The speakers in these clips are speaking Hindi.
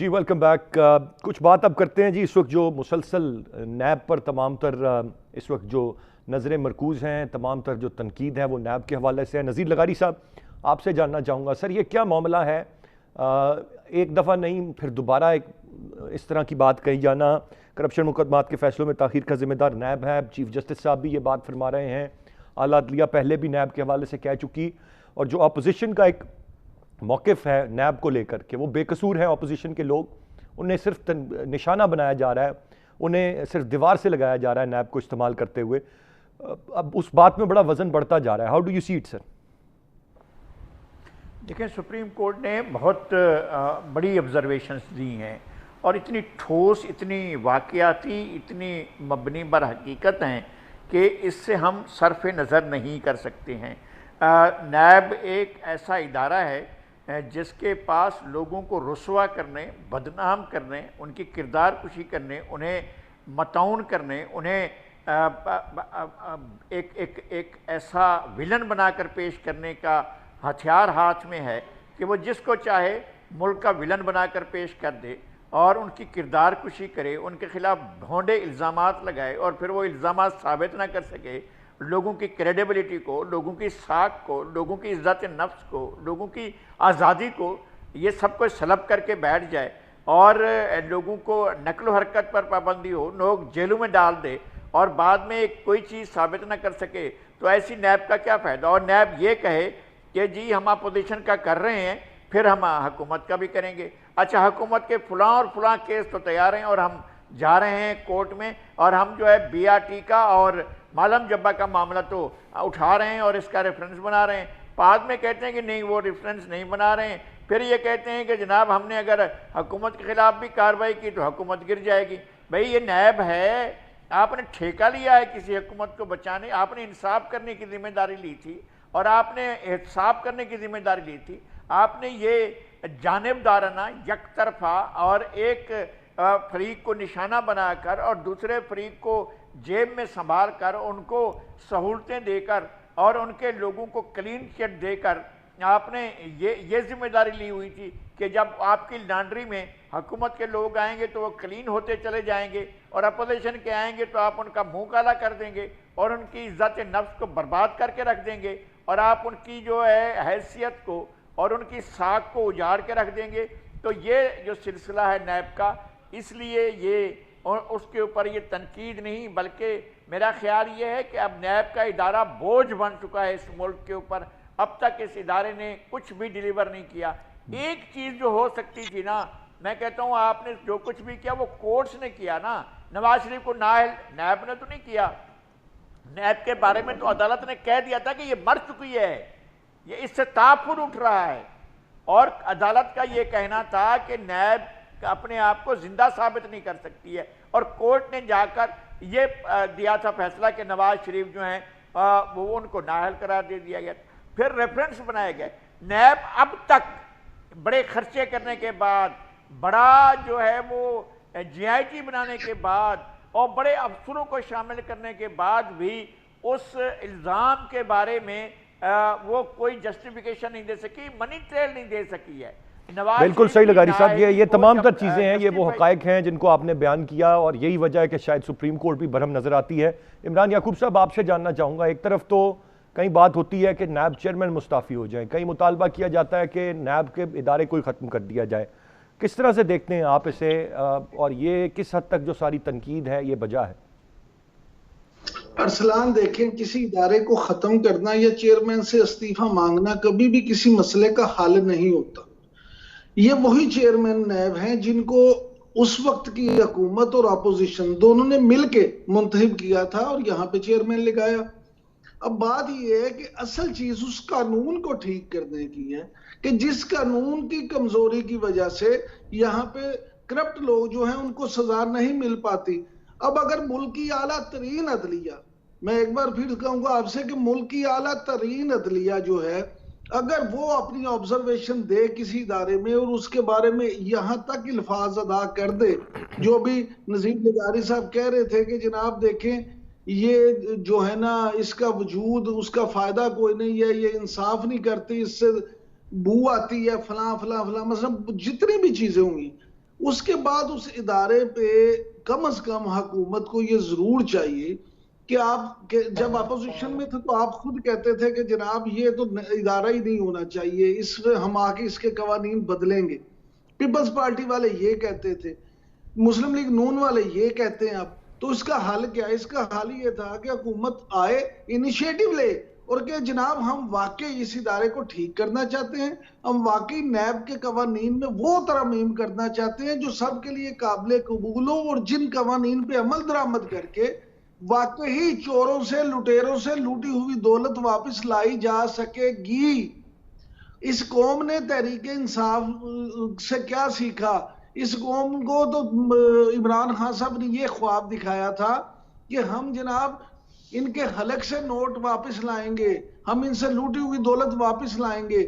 जी वेलकम बैक। कुछ बात अब करते हैं जी। इस वक्त जो मुसलसल नैब पर तमाम तर इस वक्त जो नज़रें मरकूज़ हैं, तमाम तर जो तनकीद है वो नैब के हवाले से है। नज़ीर लगारी साहब, आपसे जानना चाहूँगा सर, ये क्या मामला है? एक दफ़ा नहीं फिर दोबारा एक इस तरह की बात कही जाना, करप्शन मुकदमात के फैसलों में ताख़ीर का जिम्मेदार नैब है। चीफ जस्टिस साहब भी ये बात फरमा रहे हैं, आला अदलिया पहले भी नैब के हवाले से कह चुकी, और जो अपोजिशन का एक मौक़िफ़ है नैब को लेकर कि वो बेकसूर है, अपोजिशन के लोग, उन्हें सिर्फ निशाना बनाया जा रहा है, उन्हें सिर्फ दीवार से लगाया जा रहा है नैब को इस्तेमाल करते हुए। अब उस बात में बड़ा वजन बढ़ता जा रहा है। How do you see it sir? देखिए, सुप्रीम कोर्ट ने बहुत बड़ी ऑब्जर्वेशंस दी हैं और इतनी ठोस, इतनी वाक़याती, इतनी मबनी बर हकीकत हैं कि इससे हम सरफ नज़र नहीं कर सकते हैं। नैब एक ऐसा इदारा है जिसके पास लोगों को रुस्वा करने, बदनाम करने, उनकी किरदार कुशी करने, उन्हें मतौन करने, उन्हें एक ऐसा विलन बनाकर पेश करने का हथियार हाथ में है कि वो जिसको चाहे मुल्क का विलन बनाकर पेश कर दे और उनकी किरदार कुशी करे, उनके खिलाफ भोंडे इल्ज़ामात लगाए और फिर वो इल्ज़ामात साबित ना कर सके, लोगों की क्रेडिबिलिटी को, लोगों की साख को, लोगों की इज़्ज़त नफ्स को, लोगों की आज़ादी को, ये सब कुछ सलब करके बैठ जाए और लोगों को नकल हरकत पर पाबंदी हो, लोग जेलों में डाल दे और बाद में कोई चीज़ साबित ना कर सके, तो ऐसी नैब का क्या फ़ायदा? और नैब ये कहे कि जी हम अपोजिशन का कर रहे हैं, फिर हम हुकूमत का भी करेंगे। अच्छा, हुकूमत के फलां और फलां केस तो तैयार हैं और हम जा रहे हैं कोर्ट में, और हम जो है BRT का और मालम जब्बा का मामला तो उठा रहे हैं और इसका रेफरेंस बना रहे हैं। बाद में कहते हैं कि नहीं, वो रेफरेंस नहीं बना रहे हैं। फिर ये कहते हैं कि जनाब हमने अगर हुकूमत के खिलाफ भी कार्रवाई की तो हुकूमत गिर जाएगी। भाई ये नैब है, आपने ठेका लिया है किसी हुकूमत को बचाने, आपने इंसाफ करने की जिम्मेदारी ली थी और आपने एहतसाब करने की जिम्मेदारी ली थी। आपने ये जानिबदाराना, यकतरफा और एक फरीक को निशाना बनाकर और दूसरे फरीक को जेब में संभाल कर, उनको सहूलतें देकर और उनके लोगों को क्लीन चिट देकर आपने ये जिम्मेदारी ली हुई थी कि जब आपकी लॉन्ड्री में हुकूमत के लोग आएंगे तो वो क्लीन होते चले जाएंगे और अपोजिशन के आएंगे तो आप उनका मुंह काला कर देंगे और उनकी इज्जत नफ्स को बर्बाद करके रख देंगे और आप उनकी जो है हैसियत को और उनकी साख को उजाड़ के रख देंगे। तो ये जो सिलसिला है नैब का, इसलिए ये और उसके ऊपर ये तनकीद नहीं, बल्कि मेरा ख्याल ये है कि अब नैब का इदारा बोझ बन चुका है इस मुल्क के ऊपर। अब तक इस इदारे ने कुछ भी डिलीवर नहीं किया। एक चीज़ जो हो सकती थी ना, मैं कहता हूँ आपने जो कुछ भी किया वो कोर्ट्स ने किया ना। नवाज शरीफ को नैब ने तो नहीं किया। नैब के बारे में तो अदालत ने कह दिया था कि ये मर चुकी है, ये इससे ताफुर उठ रहा है, और अदालत का ये कहना था कि नैब अपने आप को जिंदा साबित नहीं कर सकती है, और कोर्ट ने जाकर ये दिया था फैसला कि नवाज शरीफ जो हैं वो उनको नाअहल करार दे दिया गया। फिर रेफरेंस बनाए गए। नैब अब तक बड़े खर्चे करने के बाद, बड़ा जो है वो GIT बनाने के बाद और बड़े अफसरों को शामिल करने के बाद भी उस इल्ज़ाम के बारे में वो कोई जस्टिफिकेशन नहीं दे सकी, मनी ट्रेल नहीं दे सकी है। बिल्कुल सही लगारी साहब, ये तमाम तर चीज़ें हैं, ये वो हक़ाइक़ हैं जिनको आपने बयान किया, और यही वजह है कि शायद सुप्रीम कोर्ट भी बरहम नज़र आती है। इमरान याकूब साहब, आपसे जानना चाहूँगा, एक तरफ तो कई बात होती है कि नैब चेयरमैन मुस्ताफ़ी हो जाए, कई मुतालबा किया जाता है कि नैब के इदारे को ही ख़त्म कर दिया जाए। किस तरह से देखते हैं आप इसे, और ये किस हद तक जो सारी तनकीद है ये वजह है? अरसलान, देखें, किसी इदारे को खत्म करना या चेयरमैन से इस्तीफा मांगना कभी भी किसी मसले का हल नहीं होता। ये वही चेयरमैन नैब हैं जिनको उस वक्त की हुकूमत और अपोजिशन दोनों ने मिलके मुंतखब किया था और यहाँ पे चेयरमैन लगाया। अब बात यह है कि असल चीज उस कानून को ठीक करने की है कि जिस कानून की कमजोरी की वजह से यहाँ पे करप्ट लोग जो हैं उनको सजा नहीं मिल पाती। अब अगर मुल्क की आला तरीन अदलिया, मैं एक बार फिर कहूंगा आपसे कि मुल्क की आला तरीन अदलिया जो है, अगर वो अपनी ऑब्जर्वेशन दे किसी इदारे में और उसके बारे में यहां तक अल्फाज अदा कर दे, जो भी नजीर लगारी साहब कह रहे थे कि जनाब देखें ये जो है ना इसका वजूद, उसका फायदा कोई नहीं है, ये इंसाफ नहीं करती, इससे बू आती है, फला फला फला, मतलब जितनी भी चीजें होंगी उसके बाद उस इदारे पे कम से कम हुकूमत को ये जरूर चाहिए कि जब अपोजिशन में थे तो आप खुद कहते थे कि जनाब ये तो इदारा ही नहीं होना चाहिए, इसमें हम आके इसके कवानीन बदलेंगे। पीपल्स पार्टी वाले ये कहते थे, मुस्लिम लीग नून वाले ये कहते हैं। अब तो इसका हल क्या है? इसका हल ये था कि हुकूमत आए, इनिशिएटिव ले और कि जनाब हम वाकई इस इदारे को ठीक करना चाहते हैं, हम वाकई नैब के कवानीन में वो तरमीम करना चाहते हैं जो सबके लिए काबिल कबूल हो और जिन कवानीन पे अमल दरामद करके वाकई चोरों से लुटेरों से लूटी हुई दौलत वापस लाई जा सकेगी। इस कौम ने तहरीक इंसाफ से क्या सीखा? इस कौम को तो इमरान खान साहब ने ये ख्वाब दिखाया था कि हम जनाब इनके हलक से नोट वापस लाएंगे, हम इनसे लूटी हुई दौलत वापस लाएंगे।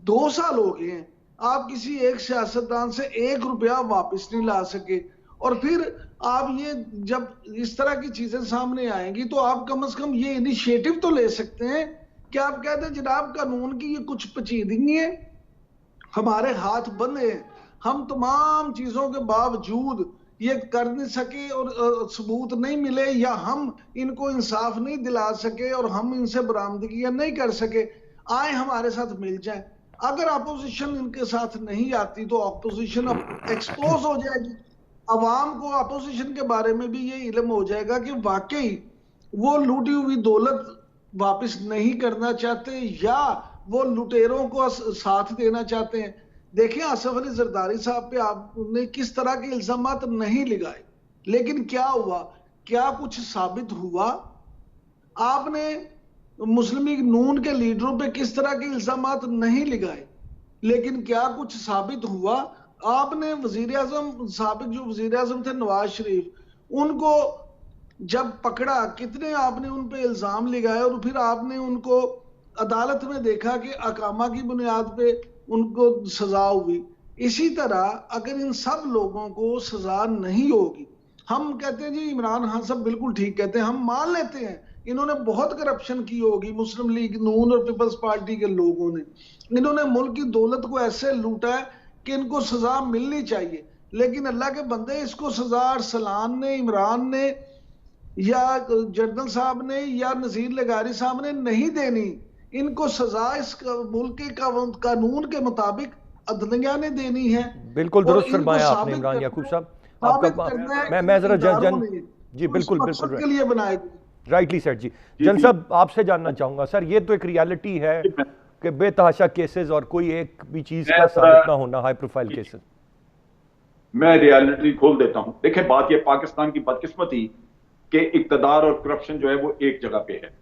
2 साल हो गए हैं, आप किसी एक सियासतदान से 1 रुपया वापस नहीं ला सके। और फिर आप ये जब इस तरह की चीजें सामने आएंगी तो आप कम से कम ये इनिशिएटिव तो ले सकते हैं कि आप कहते हैं जनाब कानून की ये कुछ पेचीदगी है, हमारे हाथ बंधे हैं, हम तमाम चीजों के बावजूद ये कर नहीं सके और सबूत नहीं मिले या हम इनको इंसाफ नहीं दिला सके और हम इनसे बरामदगियां नहीं कर सके, आए हमारे साथ मिल जाए। अगर अपोजिशन इनके साथ नहीं आती तो अपोजिशन अब एक्सपोज हो जाएगी, अवाम को अपोजिशन के बारे में भी ये इल्म हो जाएगा कि वाकई वो लूटी हुई दौलत वापस नहीं करना चाहते या वो लुटेरों को साथ देना चाहते हैं। देखिए आसिफ अली जरदारी साहब पे आपने किस तरह के इल्जामात नहीं लगाए, लेकिन क्या हुआ? क्या कुछ साबित हुआ? आपने मुस्लिम लीग नून के लीडरों पे किस तरह के इल्जामात नहीं लगाए, लेकिन क्या कुछ साबित हुआ? आपने वजीर आजम साबिक जो वजीर आजम थे नवाज शरीफ, उनको जब पकड़ा कितने आपने उन पे इल्जाम लगाए और फिर आपने उनको अदालत में देखा कि अकामा की बुनियाद पे उनको सजा हुई। इसी तरह अगर इन सब लोगों को सजा नहीं होगी, हम कहते हैं जी इमरान खान साहब बिल्कुल ठीक कहते हैं, हम मान लेते हैं इन्होंने बहुत करप्शन की होगी, मुस्लिम लीग नून और पीपल्स पार्टी के लोगों ने, इन्होंने मुल्क की दौलत को ऐसे लूटा है कि इनको सजा मिलनी चाहिए। लेकिन अल्लाह के बंदे, इसको सजा अरसलान ने, इमरान ने या जनरल साहब ने या नजीर लगारी साहब ने नहीं देनी, इनको सजा इस मुल्क के कानून के मुताबिक अदलिया ने देनी है। बिल्कुल दुरुस्त फरमाया आपने इमरान याकूब साहब। आपका मैं जरा जी बिल्कुल बिल्कुल के लिए बनाए राइटली सेट जी। जन साहब आपसे जानना चाहूंगा सर, ये तो एक रियलिटी है कि बेतहाशा केसेस और कोई एक भी चीज का साबित ना होना, हाई प्रोफाइल केसेस। मैं रियलिटी खोल देता हूं। देखिए बात ये पाकिस्तान की बदकिस्मती कि इक्तदार और करप्शन जो है वो एक जगह पे है,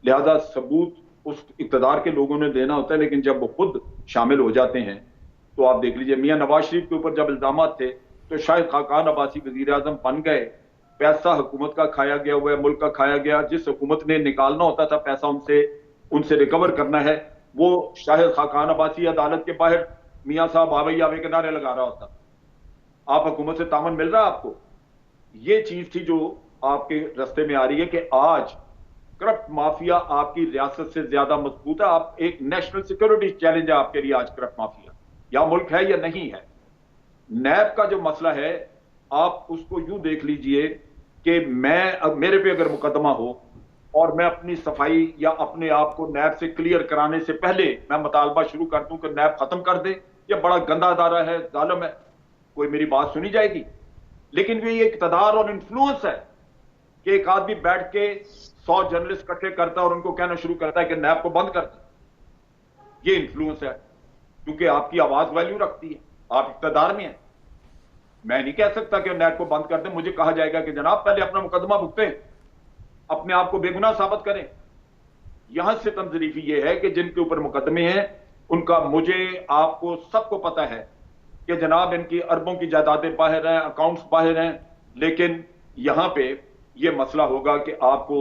लिहाजा सबूत उस इक्तदार के लोगों ने देना होता है, लेकिन जब वो खुद शामिल हो जाते हैं तो आप देख लीजिए मियां नवाज शरीफ के ऊपर जब इल्जाम थे तो शायद खाकान अब्बासी वजीर आजम बन गए, पैसा हुकूमत का खाया गया हुआ है, मुल्क का खाया गया, जिस हुकूमत ने निकालना होता था पैसा उनसे रिकवर करना है, वो शायद खाकान अब्बासी अदालत के बाहर मियां साहब आवे आवे के नारे लगा रहा होता। आप हुकूमत से तामन मिल रहा है आपको? ये चीज थी जो आपके रास्ते में आ रही है कि आज करप्ट माफिया आपकी रियासत से ज्यादा मजबूत है। आप एक नेशनल सिक्योरिटी चैलेंज है आपके लिए आज करप्ट माफिया, या मुल्क है या नहीं है। नैब का जो मसला है आप उसको यूं देख लीजिए कि मेरे पे अगर मुकदमा हो और मैं अपनी सफाई या अपने आप को नैब से क्लियर कराने से पहले मैं मुतालबा शुरू कर दूं कि नैब खत्म कर दे, यह बड़ा गंदा अदारा है, जालिम है, कोई मेरी बात सुनी जाएगी? लेकिन भी ये इक़्तिदार और इन्फ्लुएंस है कि एक आदमी बैठ के 100 जर्नलिस्ट इकट्ठे करता है और उनको कहना शुरू करता है कि नैब को बंद कर दे। ये इन्फ्लुएंस है, क्योंकि आपकी आवाज वैल्यू रखती है, आप इक़्तिदार में हैं। मैं नहीं कह सकता कि नैब को बंद कर दें, मुझे कहा जाएगा कि जनाब पहले अपना मुकदमा भुगतें, अपने आप को बेगुनाह साबित करें। यहां से तमजरीफी यह है कि जिनके ऊपर मुकदमे हैं उनका, मुझे आपको सबको पता है कि जनाब इनकी अरबों की जायदादें बाहर हैं, अकाउंट्स बाहर हैं, लेकिन यहां पे यह मसला होगा कि आपको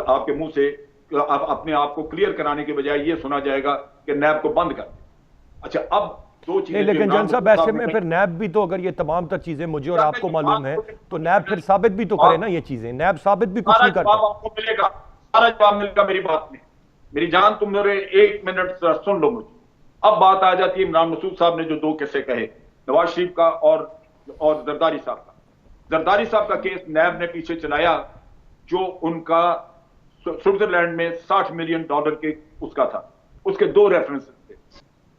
आपके मुंह से अपने आप को क्लियर कराने के बजाय यह सुना जाएगा कि नैब को बंद कर। अच्छा, अब दो चीजें, लेकिन जन साहब ऐसे में फिर नैब भी तो, अगर ये तमाम तर चीजें मुझे और आपको मालूम है तो नैब फिर साबित भी तो करे ना ये चीजें। नैब साबित भी कुछ नहीं करता। आपको मिलेगा, सारा जवाब मिलेगा मेरी बात में। मेरी जान, तुम मेरे 1 मिनट सुन लो मुझे। अब बात आ जाती है इमरान मसूद साहब ने जो 2 किस्से कहे, नवाज शरीफ का और और जरदारी साहब का। जरदारी साहब का केस नैब ने पीछे चलाया, जो उनका स्विट्जरलैंड में $60 मिलियन के उसका था। उसके दो रेफरेंस थे।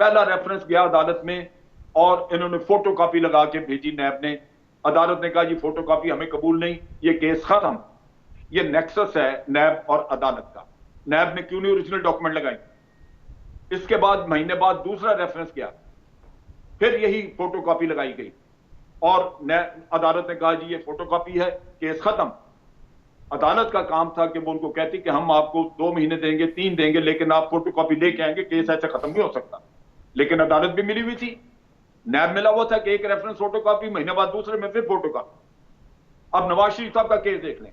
पहला रेफरेंस गया अदालत में और इन्होंने फोटो कॉपी लगा के भेजी नैब ने। अदालत ने कहा जी फोटो कॉपी हमें कबूल नहीं, ये केस खत्म। ये नेक्सस है नैब और अदालत का। नैब ने क्यों नहीं ओरिजिनल डॉक्यूमेंट लगाई? इसके बाद महीने बाद दूसरा रेफरेंस गया, फिर यही फोटो कॉपी लगाई गई और अदालत ने कहा जी ये फोटो कॉपी है, केस खत्म। अदालत का काम था कि वो उनको कहती कि हम आपको 2 महीने देंगे, 3 देंगे, लेकिन आप फोटो कॉपी लेके आएंगे, केस ऐसे खत्म नहीं हो सकता। लेकिन अदालत भी मिली हुई थी, नैब मिला हुआ था कि एक रेफरेंस फोटो कॉपी, महीने बाद दूसरे में फिर फोटो कॉपी। अब नवाज शरीफ साहब का केस देख लें।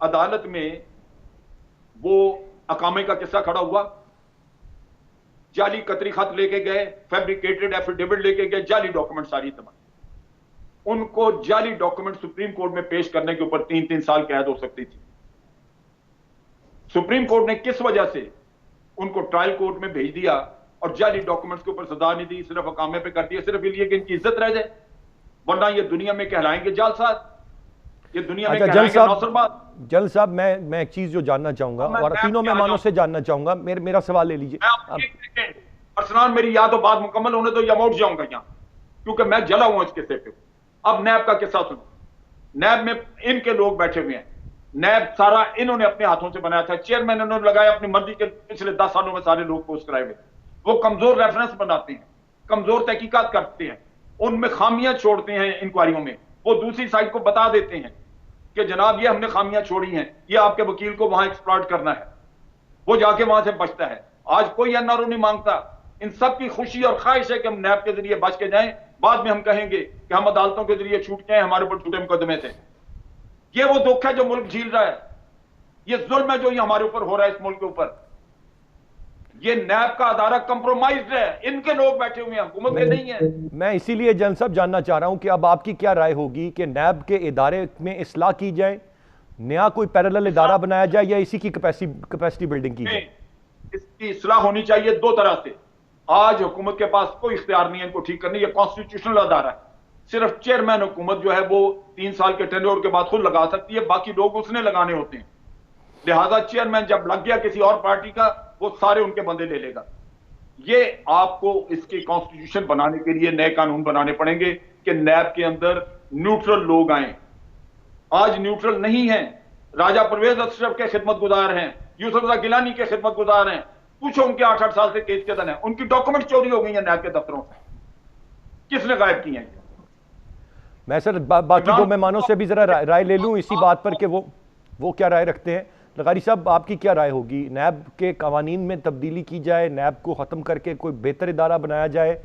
अदालत में वो अकामे का किस्सा खड़ा हुआ, जाली कतरी खत लेके गए, फैब्रिकेटेड एफिडेविट लेके गए, जाली डॉक्यूमेंट सारी तमाम। उनको जाली डॉक्यूमेंट सुप्रीम कोर्ट में पेश करने के ऊपर 3-3 साल कैद हो सकती थी। सुप्रीम कोर्ट ने किस वजह से उनको ट्रायल कोर्ट में भेज दिया और जाली डॉक्यूमेंट्स के ऊपर सजा नहीं दी, सिर्फ अकामे पे कर दिया, सिर्फ इसलिए कि इनकी इज्जत रह जाए, वरना ये दुनिया में कहलाएंगे जालसाज, ये दुनिया में कहलाएंगे नौसरबाज। जल साहब, मैं एक चीज जो जानना चाहूंगा और तीनों मेहमानों से जानना चाहूंगा, मेरा सवाल ले लीजिए। अर्सलान, मेरी याद और बात मुकम्मल होने तो या मैं उठ जाऊंगा यहां, क्योंकि मैं जला हुआ इस किस्से पे। अब नैब का किस्सा सुनो। नैब में इनके लोग बैठे हुए हैं, नैब सारा इन्होंने अपने हाथों से बनाया था, चेयरमैन इन्होंने लगाया अपनी मर्जी के, पिछले 10 सालों में सारे लोग पोस्ट कराए हुए। वो कमजोर रेफरेंस बनाते हैं, कमजोर तहकीकात करते हैं, उनमें खामियां छोड़ते हैं इंक्वायरियों में। वो दूसरी साइड को बता देते हैं कि जनाब ये हमने खामियां छोड़ी हैं, ये आपके वकील को वहां एक्सप्लॉइट करना है, वो जाके वहां से बचता है। आज कोई एनआरओ नहीं मांगता। इन सब की खुशी और ख्वाहिश है कि हम नैब के जरिए बच के जाएं, बाद में हम कहेंगे कि हम अदालतों के जरिए छूट गए, हमारे ऊपर झूठे मुकदमे थे। ये वो दुख है जो मुल्क झील रहा है, ये जुल्म है जो ये हमारे ऊपर हो रहा है इस मुल्क के ऊपर। ये नैब का अदारा कंप्रोमाइज्ड है, इनके लोग बैठे हुए हैं, हुकूमत के नहीं है। मैं इसीलिए जन साहब जानना चाह रहा हूं कि अब आपकी क्या राय होगी कि नैब के इदारे में इस्लाह की जाए, नया कोई पैरेलल इदारा बनाया जाए, या इसी की कैपेसिटी बिल्डिंग की जाए? इसकी इस्लाह होनी चाहिए दो तरह से। आज हुकूमत के पास कोई इख्तियार नहीं है इनको ठीक करने, ये कॉन्स्टिट्यूशनल अदारा है। सिर्फ चेयरमैन हुकूमत जो है वो 3 साल के टेन्योर के बाद खुद लगा सकती है, बाकी लोग उसने लगाने होते हैं। लिहाजा चेयरमैन जब लग गया किसी और पार्टी का, वो सारे उनके बंदे ले लेगा। ये आपको इसकी कॉन्स्टिट्यूशन बनाने के लिए नए कानून बनाने पड़ेंगे कि नैब के अंदर न्यूट्रल लोग आए। आज न्यूट्रल नहीं है। राजा परवेज अशरफ के खिदमतगुजार हैं, यूसुफ गिलानी के खिदमतगुजार हैं। पूछो उनके 8-8 साल से केस के अंदर है, उनकी डॉक्यूमेंट चोरी हो गई है नैब के दफ्तरों से, किसने गायब की है? मैं सर बाकी दो मेहमानों से भी जरा राय ले लूं इसी बात पर कि वो क्या राय रखते हैं। लगारी साहब, आपकी क्या राय होगी? नैब के कवानीन में तब्दीली की जाए, नैब को ख़त्म करके कोई बेहतर इदारा बनाया जाए,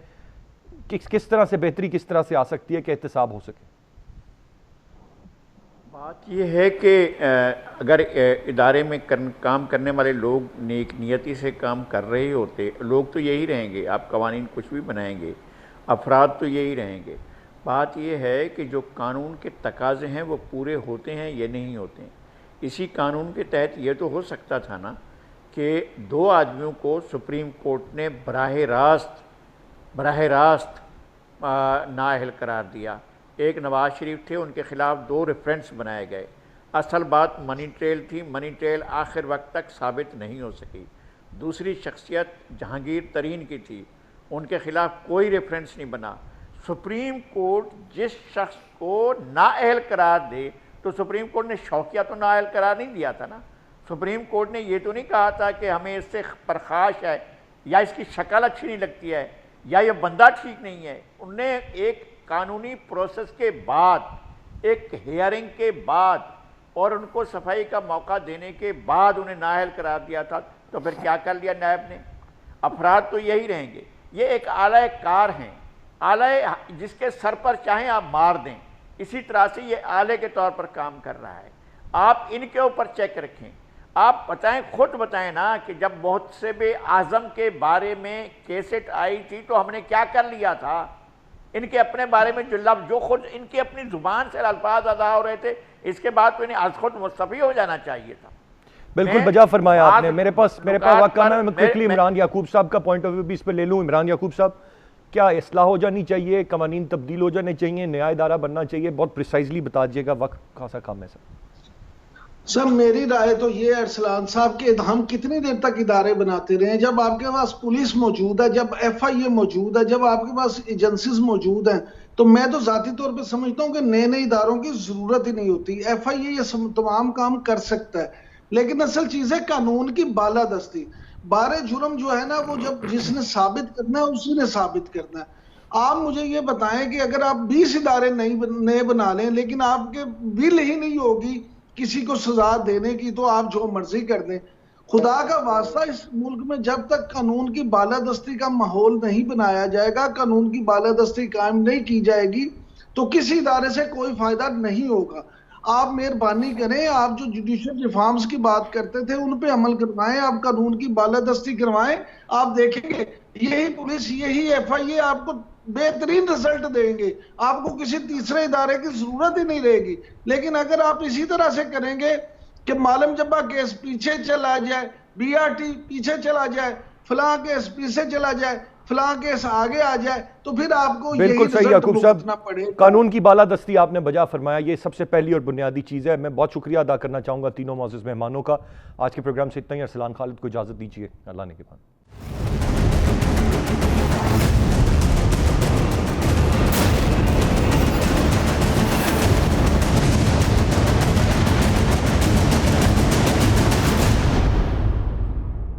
किस तरह से बेहतरी किस तरह से आ सकती है कि एहतसाब हो सके? बात यह है कि अगर इदारे में काम करने वाले लोग नेक नियति से काम कर रहे होते, लोग तो यही रहेंगे, आप कवानीन कुछ भी बनाएंगे, अफराद तो यही रहेंगे। बात यह है कि जो कानून के तकाज़े हैं वो पूरे होते हैं या नहीं होते हैं। इसी कानून के तहत ये तो हो सकता था ना कि 2 आदमियों को सुप्रीम कोर्ट ने बराह रास्त नाअहल करार दिया। एक नवाज शरीफ थे, उनके ख़िलाफ़ 2 रेफरेंस बनाए गए। असल बात मनी ट्रेल थी, मनी ट्रेल आखिर वक्त तक साबित नहीं हो सकी। दूसरी शख्सियत जहांगीर तरीन की थी, उनके ख़िलाफ़ कोई रेफरेंस नहीं बना। सुप्रीम कोर्ट जिस शख्स को नाअहल करार दे, तो सुप्रीम कोर्ट ने शौकिया तो नाअहल करार नहीं दिया था ना। सुप्रीम कोर्ट ने ये तो नहीं कहा था कि हमें इससे परखाश है, या इसकी शक्ल अच्छी नहीं लगती है, या ये बंदा ठीक नहीं है। उनने एक कानूनी प्रोसेस के बाद, एक हियरिंग के बाद और उनको सफाई का मौका देने के बाद उन्हें नाअहल करार दिया था। तो फिर क्या कर लिया नैब ने? अफराद तो यही रहेंगे। ये एक आला कार हैं, आला जिसके सर पर चाहें आप मार दें, इसी तरह से ये आले के तौर पर काम कर रहा है। आप इनके ऊपर चेक रखें। आप बताएं, खुद बताएं ना कि जब मुहतसिब आज़म के बारे में कैसेट आई थी तो हमने क्या कर लिया था। इनके अपने बारे में जो लफ्ज़, जो खुद इनकी अपनी ज़ुबान से अल्फाज अदा हो रहे थे, इसके बाद तो इन्हें आज खुद मुस्तफ़ी हो जाना चाहिए था। बिल्कुल बजा फरमाया आपने। मेरे पास वाक़ा में क्विकली इमरान याकूब साहब का पॉइंट ऑफ व्यू भी इस पर ले लूँ। इमरान याकूब साहब, क्या इस्लाह हो जानी चाहिए, कवानीन तब्दील हो जाने चाहिए, नया इदारा बनना चाहिए? बहुत प्रिसाइजली बता दीजिएगा, वक्त खासा कम है सर। सर मेरी राय तो ये है अरसलान साहब कि हम कितनी देर तक इदारे बनाते रहे? जब आपके पास पुलिस मौजूद है, जब FIA मौजूद है, जब आपके पास एजेंसीज मौजूद हैं, तो मैं तो जाती तौर पे समझता हूं कि नए नए इदारों की जरूरत ही नहीं होती। FIA ये तमाम काम कर सकता है, लेकिन असल चीज है कानून की बालादस्ती। बारे जुर्म जो है ना, वो जब जिसने साबित करना है उसी ने साबित करना है। आप मुझे ये बताएं कि अगर आप 20 इदारे नए बना लें, लेकिन आपके बिल ही नहीं होगी किसी को सजा देने की, तो आप जो मर्जी कर दें। खुदा का वास्ता, इस मुल्क में जब तक कानून की बालादस्ती का माहौल नहीं बनाया जाएगा, कानून की बालादस्ती कायम नहीं की जाएगी, तो किसी इदारे से कोई फायदा नहीं होगा। आप मेहरबानी करें, आप जो जुडिशियल रिफॉर्म्स की बात करते थे उन पे अमल करवाएं, आप कानून की बालादस्ती करवाएं। आप देखेंगे यही पुलिस, यही FIA आपको बेहतरीन रिजल्ट देंगे, आपको किसी तीसरे इदारे की जरूरत ही नहीं रहेगी। लेकिन अगर आप इसी तरह से करेंगे कि मालम जब्बा केस पीछे चला जाए, BRT पीछे चला जाए, फलां केस पीछे चला जाए, फलां केस आगे आ जाए, तो फिर आपको बिल्कुल सही याकूब साहब, पड़ेगा। कानून की बालादस्ती आपने बजा फरमाया, ये सबसे पहली और बुनियादी चीज़ है। मैं बहुत शुक्रिया अदा करना चाहूँगा तीनों मौजूद मेहमानों का। आज के प्रोग्राम से इतना ही। अरसलान खालिद को इजाज़त दीजिए, अल्लाह ने के बाद।